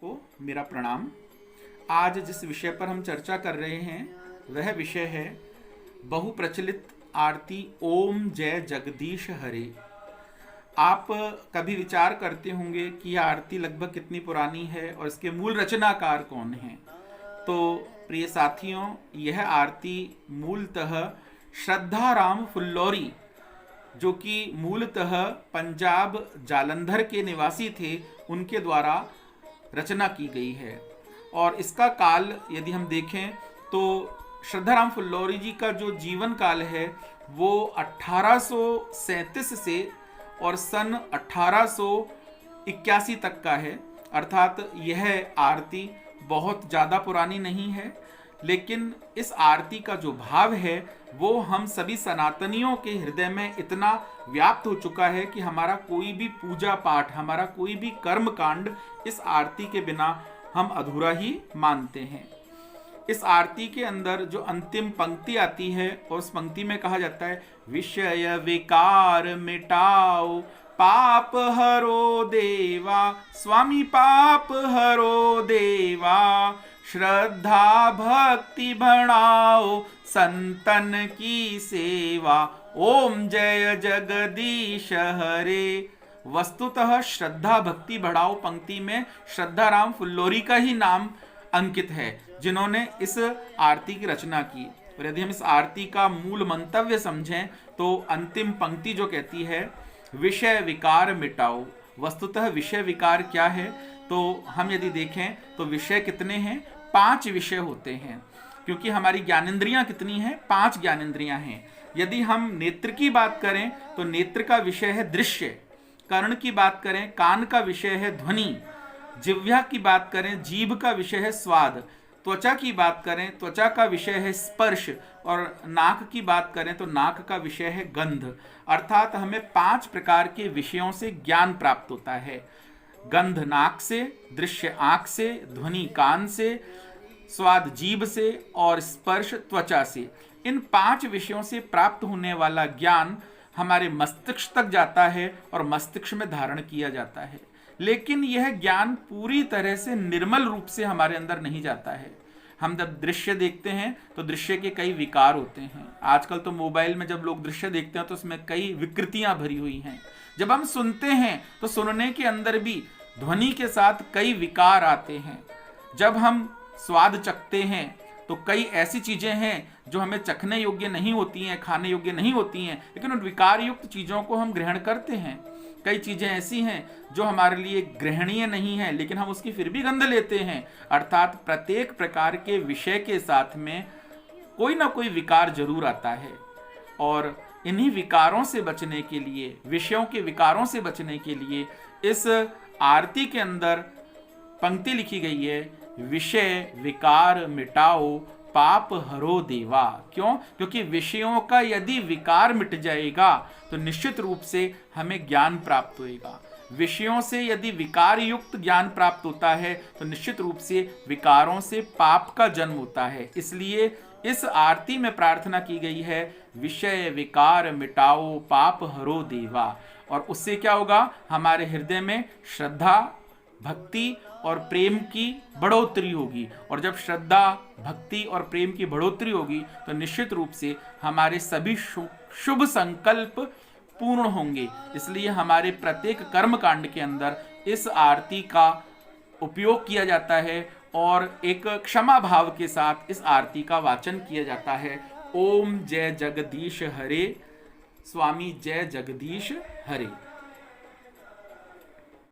को मेरा प्रणाम। आज जिस विषय पर हम चर्चा कर रहे हैं वह विषय है बहुप्रचलित आरती ओम जय जगदीश हरे। आप कभी विचार करते होंगे कि यह आरती लगभग कितनी पुरानी है और इसके मूल रचनाकार कौन हैं। तो प्रिय साथियों, यह आरती मूलतः श्रद्धाराम फुल्लौरी, जो कि मूलतः पंजाब जालंधर के निवासी थे, उनके द्वारा रचना की गई है। और इसका काल यदि हम देखें तो श्रद्धाराम फुल्लौरी जी का जो जीवन काल है वो 1837 से और सन 1881 तक का है। अर्थात यह आरती बहुत ज़्यादा पुरानी नहीं है, लेकिन इस आरती का जो भाव है वो हम सभी सनातनियों के हृदय में इतना व्याप्त हो चुका है कि हमारा कोई भी पूजा पाठ, हमारा कोई भी कर्म कांड इस आरती के बिना हम अधूरा ही मानते हैं। इस आरती के अंदर जो अंतिम पंक्ति आती है और उस पंक्ति में कहा जाता है, विषय विकार मिटाओ पाप हरो देवा, स्वामी पाप हरो देवा, श्रद्धा भक्ति बढ़ाओ संतन की सेवा, ओम जय जगदीश हरे। वस्तुतः श्रद्धा भक्ति बढ़ाओ पंक्ति में श्रद्धाराम फुल्लौरी का ही नाम अंकित है, जिन्होंने इस आरती की रचना की। और यदि हम इस आरती का मूल मंतव्य समझें तो अंतिम पंक्ति जो कहती है विषय विकार मिटाओ, वस्तुतः विषय विकार क्या है? तो हम यदि देखें तो विषय कितने हैं? 5 विषय होते हैं, क्योंकि हमारी ज्ञानेंद्रियां कितनी हैं? 5 ज्ञानेंद्रियां हैं। यदि हम नेत्र की बात करें तो नेत्र का विषय है दृश्य, कर्ण की बात करें कान का विषय है ध्वनि, जिह्वा की बात करें जीभ का विषय है स्वाद, त्वचा की बात करें त्वचा का विषय है स्पर्श, और नाक की बात करें तो नाक का विषय है गंध। अर्थात हमें 5 प्रकार के विषयों से ज्ञान प्राप्त होता है। गंध नाक से, दृश्य आंख से, ध्वनि कान से, स्वाद जीभ से और स्पर्श त्वचा से। इन 5 विषयों से प्राप्त होने वाला ज्ञान हमारे मस्तिष्क तक जाता है और मस्तिष्क में धारण किया जाता है, लेकिन यह ज्ञान पूरी तरह से निर्मल रूप से हमारे अंदर नहीं जाता है। हम जब दृश्य देखते हैं तो दृश्य के कई विकार होते हैं। आजकल तो मोबाइल में जब लोग दृश्य देखते हैं तो उसमें कई विकृतियां भरी हुई हैं। जब हम सुनते हैं तो सुनने के अंदर भी ध्वनि के साथ कई विकार आते हैं। जब हम स्वाद चखते हैं तो कई ऐसी चीजें हैं जो हमें चखने योग्य नहीं होती हैं, खाने योग्य नहीं होती हैं, लेकिन उन विकार युक्त चीजों को हम ग्रहण करते हैं। कई चीजें ऐसी हैं जो हमारे लिए ग्रहणीय नहीं है, लेकिन हम उसकी फिर भी गंध लेते हैं। अर्थात प्रत्येक प्रकार के विषय के साथ में कोई ना कोई विकार जरूर आता है, और इन्हीं विकारों से बचने के लिए, विषयों के विकारों से बचने के लिए इस आरती के अंदर पंक्ति लिखी गई है, विषय विकार मिटाओ पाप हरो देवा। क्यों? क्योंकि विषयों का यदि विकार मिट जाएगा तो निश्चित रूप से हमें ज्ञान प्राप्त होएगा। विषयों से यदि विकार युक्त ज्ञान प्राप्त होता है तो निश्चित रूप से विकारों से पाप का जन्म होता है। इसलिए इस आरती में प्रार्थना की गई है, विषय विकार मिटाओ पाप हरो देवा। और उससे क्या होगा? हमारे हृदय में श्रद्धा भक्ति और प्रेम की बढ़ोतरी होगी, और जब श्रद्धा भक्ति और प्रेम की बढ़ोतरी होगी तो निश्चित रूप से हमारे सभी शुभ संकल्प पूर्ण होंगे। इसलिए हमारे प्रत्येक कर्म कांड के अंदर इस आरती का उपयोग किया जाता है और एक क्षमा भाव के साथ इस आरती का वाचन किया जाता है। ओम जय जगदीश हरे, स्वामी जय जगदीश हरे।